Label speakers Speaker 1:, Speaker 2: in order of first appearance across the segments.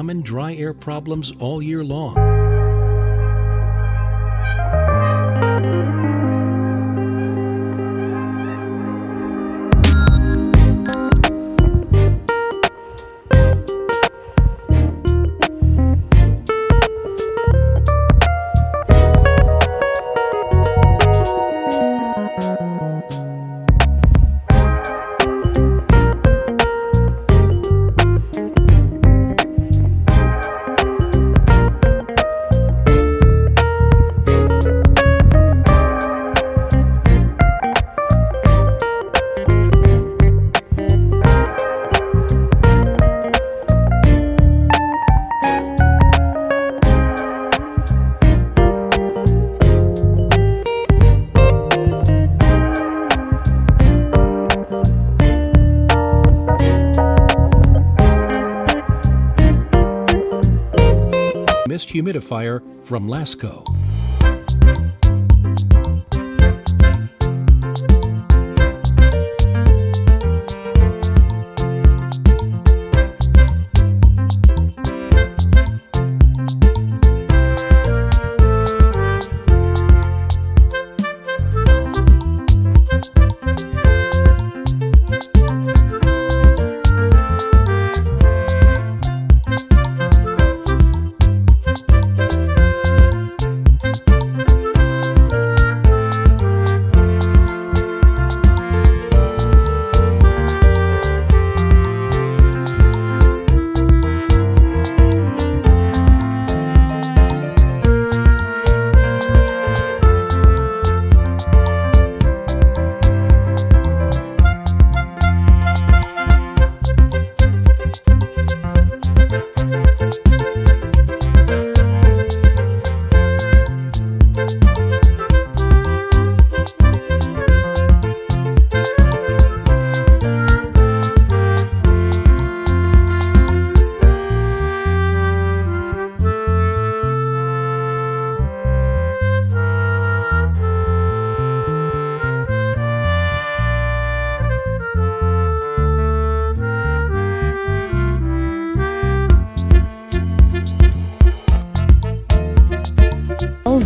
Speaker 1: common dry air problems all year long. Mist Humidifier from Lasko.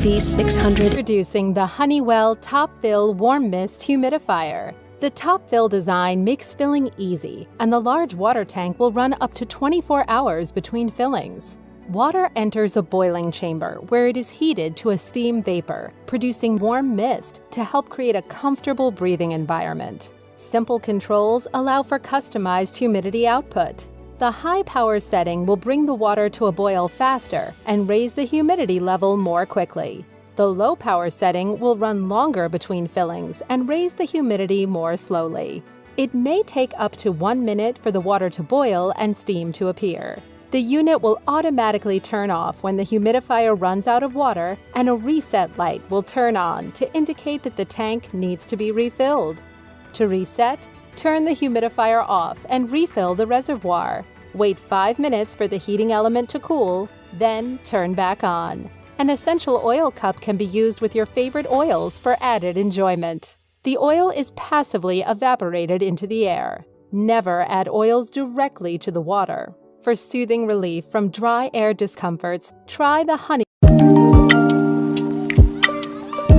Speaker 2: V600.
Speaker 3: Introducing the Honeywell Top Fill Warm Mist Humidifier. The top fill design makes filling easy, and the large water tank will run up to 24 hours between fillings. Water enters a boiling chamber where it is heated to a steam vapor, producing warm mist to help create a comfortable breathing environment. Simple controls allow for customized humidity output. The high power setting will bring the water to a boil faster and raise the humidity level more quickly. The low power setting will run longer between fillings and raise the humidity more slowly. It may take up to 1 minute for the water to boil and steam to appear. The unit will automatically turn off when the humidifier runs out of water, and a reset light will turn on to indicate that the tank needs to be refilled. To reset, turn the humidifier off and refill the reservoir. Wait 5 minutes for the heating element to cool, then turn back on. An essential oil cup can be used with your favorite oils for added enjoyment. The oil is passively evaporated into the air. Never add oils directly to the water. For soothing relief from dry air discomforts, try the Honeywell